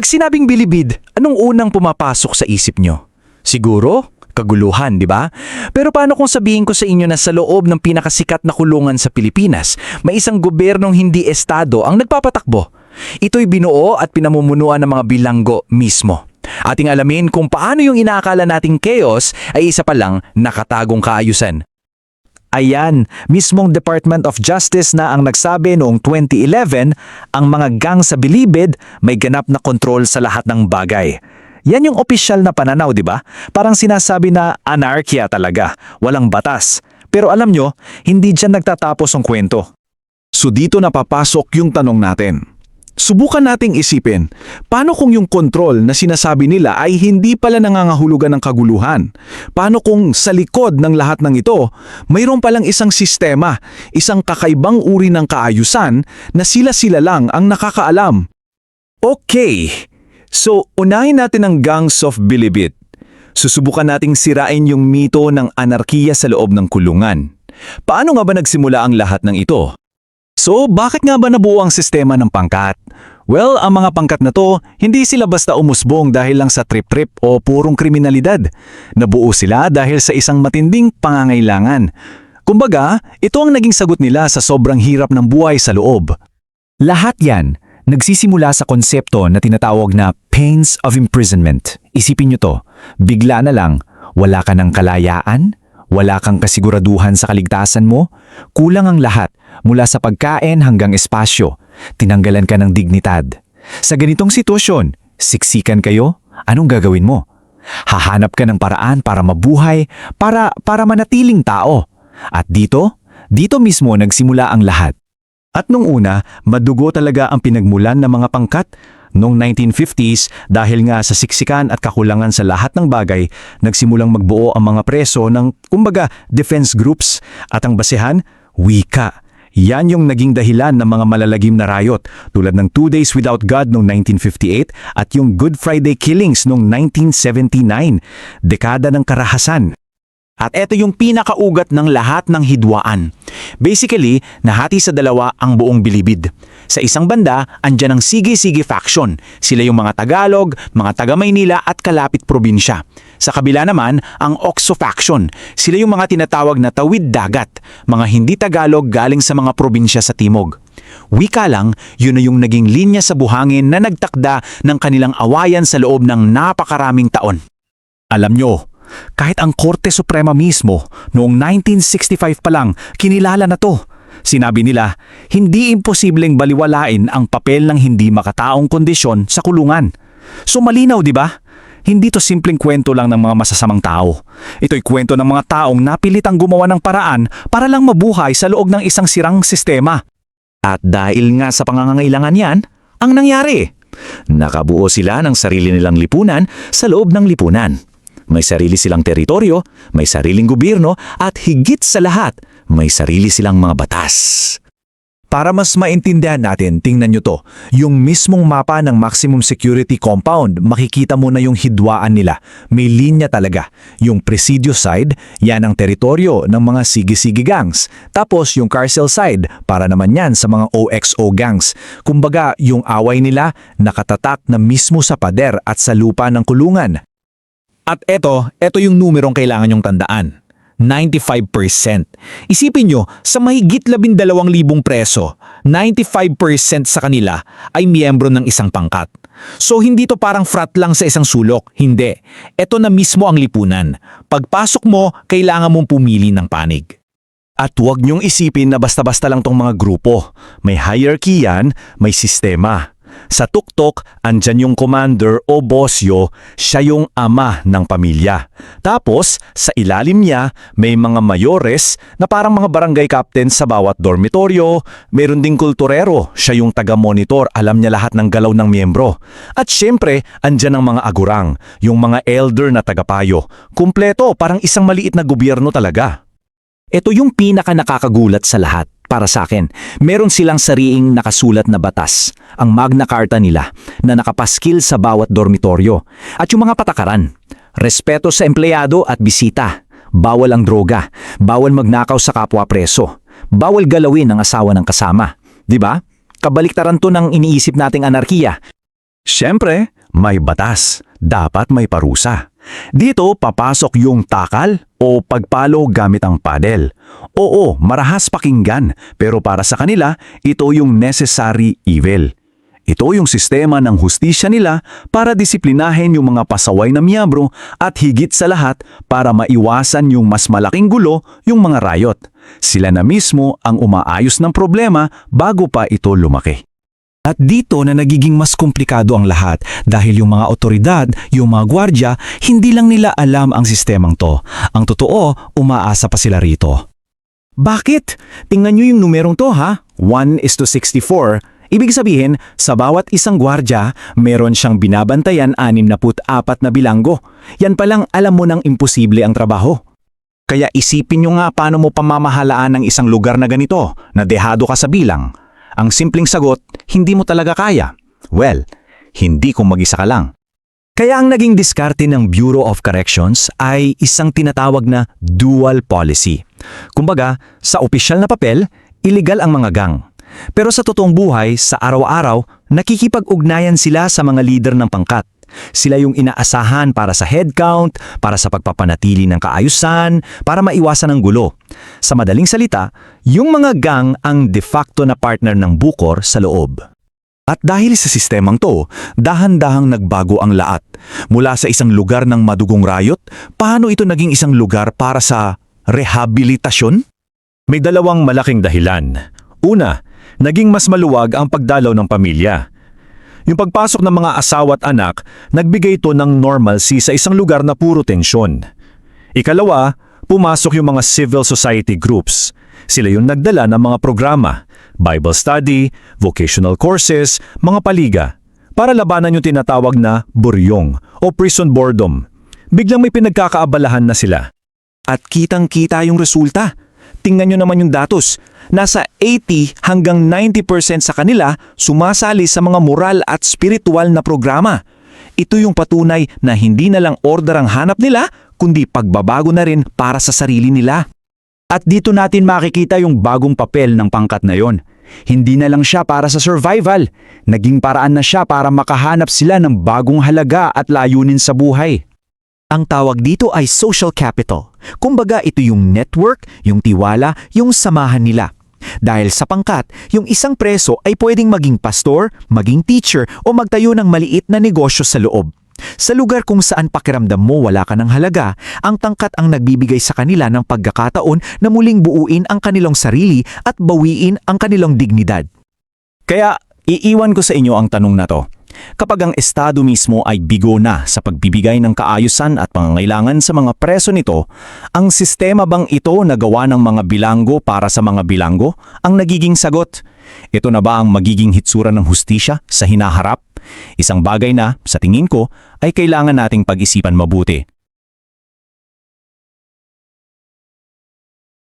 sinabing bilibid, anong unang pumapasok sa isip nyo? Siguro, kaguluhan, di ba? Pero paano kung sabihin ko sa inyo na sa loob ng pinakasikat na kulungan sa Pilipinas, may isang gobyernong hindi estado ang nagpapatakbo? Ito'y binuo at pinamumunuan ng mga bilanggo mismo. Ating alamin kung paano yung inaakala nating chaos ay isa pa lang nakatagong kaayusan. Ayan, mismong Department of Justice na ang nagsabi noong 2011, ang mga gang sa bilibid may ganap na kontrol sa lahat ng bagay. Yan yung opisyal na pananaw, di ba? Parang sinasabi na anarkya talaga, walang batas. Pero alam nyo, hindi dyan nagtatapos ang kwento. So dito napapasok yung tanong natin. Subukan nating isipin, paano kung yung kontrol na sinasabi nila ay hindi pala nangangahulugan ng kaguluhan? Paano kung sa likod ng lahat ng ito, mayroon palang isang sistema, isang kakaibang uri ng kaayusan na sila-sila lang ang nakakaalam? Okay, so unahin natin ang gangs of bilibid. Susubukan nating sirain yung mito ng anarkiya sa loob ng kulungan. Paano nga ba nagsimula ang lahat ng ito? So, bakit nga ba nabuo ang sistema ng pangkat? Well, ang mga pangkat na to, hindi sila basta umusbong dahil lang sa trip-trip o purong kriminalidad. Nabuo sila dahil sa isang matinding pangangailangan. Kumbaga, ito ang naging sagot nila sa sobrang hirap ng buhay sa loob. Lahat yan, nagsisimula sa konsepto na tinatawag na pains of imprisonment. Isipin nyo to, bigla na lang, wala ka ng kalayaan, wala kang kasiguraduhan sa kaligtasan mo, kulang ang lahat mula sa pagkain hanggang espasyo, tinanggalan ka ng dignidad. Sa ganitong sitwasyon, siksikan kayo, anong gagawin mo? Hahanap ka ng paraan para mabuhay, para manatiling tao. At dito mismo nagsimula ang lahat. At nung una, madugo talaga ang pinagmulan ng mga pangkat. Noong 1950s, dahil nga sa siksikan at kakulangan sa lahat ng bagay, nagsimulang magbuo ang mga preso ng, kumbaga, defense groups at ang basehan, wika. Yan yung naging dahilan ng mga malalagim na riot tulad ng 2 Days Without God noong 1958 at yung Good Friday Killings noong 1979, dekada ng karahasan. At ito yung pinakaugat ng lahat ng hidwaan. Basically, nahati sa dalawa ang buong bilibid. Sa isang banda, andyan ang Sige-Sige faction. Sila yung mga Tagalog, mga taga-Maynila at kalapit probinsya. Sa kabila naman, ang Okso faction. Sila yung mga tinatawag na tawid dagat, mga hindi Tagalog galing sa mga probinsya sa timog. Wika lang, yun na yung naging linya sa buhangin na nagtakda ng kanilang awayan sa loob ng napakaraming taon. Alam nyo, kahit ang Korte Suprema mismo, noong 1965 pa lang, kinilala na to. Sinabi nila, hindi imposibleng baliwalain ang papel ng hindi makataong kondisyon sa kulungan. So malinaw, di ba? Hindi to simpleng kwento lang ng mga masasamang tao. Ito'y kwento ng mga taong napilitang gumawa ng paraan para lang mabuhay sa loob ng isang sirang sistema. At dahil nga sa pangangailangan yan, ang nangyari, nakabuo sila ng sarili nilang lipunan sa loob ng lipunan. May sarili silang teritoryo, may sariling gobyerno, at higit sa lahat, may sarili silang mga batas. Para mas maintindihan natin, tingnan nyo to. Yung mismong mapa ng maximum security compound, makikita mo na yung hidwaan nila. May linya talaga. Yung Presidio side, yan ang teritoryo ng mga Sige-Sige gangs. Tapos yung Carcel side, para naman yan sa mga OXO gangs. Kumbaga, yung away nila nakatatak na mismo sa pader at sa lupa ng kulungan. At eto yung numerong kailangan nyong tandaan. 95%. Isipin nyo, sa mahigit 12,000 preso, 95% sa kanila ay miyembro ng isang pangkat. So hindi to parang frat lang sa isang sulok, hindi. Ito na mismo ang lipunan. Pagpasok mo, kailangan mong pumili ng panig. At huwag nyong isipin na basta-basta lang tong mga grupo. May hierarchy yan, may sistema. Sa tuktok, andyan yung commander o bossyo, siya yung ama ng pamilya. Tapos, sa ilalim niya, may mga mayores na parang mga barangay captain sa bawat dormitoryo. Meron ding kulturero, siya yung taga-monitor, alam niya lahat ng galaw ng miyembro. At syempre, andyan ang mga agurang, yung mga elder na tagapayo. Kumpleto, parang isang maliit na gobyerno talaga. Ito yung pinaka nakakagulat sa lahat. Para sa akin, meron silang sariing nakasulat na batas, ang Magna Carta nila, na nakapaskil sa bawat dormitoryo. At yung mga patakaran, respeto sa empleyado at bisita, bawal ang droga, bawal magnakaw sa kapwa preso, bawal galawin ang asawa ng kasama. Diba? Kabaliktaran to ng iniisip nating anarkiya. Siyempre, May batas, dapat may parusa. Dito papasok yung takal o pagpalo gamit ang padel. Oo, marahas pakinggan, pero para sa kanila, ito yung necessary evil. Ito yung sistema ng hustisya nila para disiplinahin yung mga pasaway na miyembro at higit sa lahat para maiwasan yung mas malaking gulo, yung mga riot. Sila na mismo ang umaayos ng problema bago pa ito lumaki. At dito na nagiging mas komplikado ang lahat dahil yung mga otoridad, yung mga gwardya, hindi lang nila alam ang sistemang to. Ang totoo, umaasa pa sila rito. Bakit? Tingnan nyo yung numerong to ha, 1:64. Ibig sabihin, sa bawat isang gwardya, meron siyang binabantayan 64 na bilanggo. Yan palang alam mo nang imposible ang trabaho. Kaya isipin nyo nga paano mo pamamahalaan ng isang lugar na ganito, na dehado ka sa bilang. Ang simpleng sagot, hindi mo talaga kaya. Well, hindi kung mag-isa ka lang. Kaya ang naging diskarte ng Bureau of Corrections ay isang tinatawag na dual policy. Kumbaga, sa opisyal na papel, iligal ang mga gang. Pero sa totoong buhay, sa araw-araw, nakikipag-ugnayan sila sa mga leader ng pangkat. Sila yung inaasahan para sa headcount, para sa pagpapanatili ng kaayusan, para maiwasan ang gulo. Sa madaling salita, yung mga gang ang de facto na partner ng bukor sa loob. At dahil sa sistemang to, dahan-dahang nagbago ang lahat. Mula sa isang lugar ng madugong riot, paano ito naging isang lugar para sa rehabilitasyon? May dalawang malaking dahilan. Una, naging mas maluwag ang pagdalaw ng pamilya. Yung pagpasok ng mga asawa at anak, nagbigay ito ng normalcy sa isang lugar na puro tensyon. Ikalawa, pumasok yung mga civil society groups. Sila yung nagdala ng mga programa, Bible study, vocational courses, mga paliga, para labanan yung tinatawag na buryong o prison boredom. Biglang may pinagkakaabalahan na sila. At kitang-kita yung resulta. Tingnan nyo naman yung datos. Nasa 80 hanggang 90% sa kanila sumasali sa mga moral at spiritual na programa. Ito yung patunay na hindi na lang order ang hanap nila, kundi pagbabago na rin para sa sarili nila. At dito natin makikita yung bagong papel ng pangkat na yon. Hindi na lang siya para sa survival. Naging paraan na siya para makahanap sila ng bagong halaga at layunin sa buhay. Ang tawag dito ay social capital. Kumbaga ito yung network, yung tiwala, yung samahan nila. Dahil sa pangkat, yung isang preso ay pwedeng maging pastor, maging teacher o magtayo ng maliit na negosyo sa loob. Sa lugar kung saan pakiramdam mo wala ka ng halaga, ang tangkat ang nagbibigay sa kanila ng pagkakataon na muling buuin ang kanilang sarili at bawiin ang kanilang dignidad. Kaya iiwan ko sa inyo ang tanong na to. Kapag ang estado mismo ay bigo na sa pagbibigay ng kaayusan at pangangailangan sa mga preso nito, ang sistema bang ito na gawa ng mga bilanggo para sa mga bilanggo ang nagiging sagot? Ito na ba ang magiging hitsura ng hustisya sa hinaharap? Isang bagay na, sa tingin ko, ay kailangan nating pag-isipan mabuti.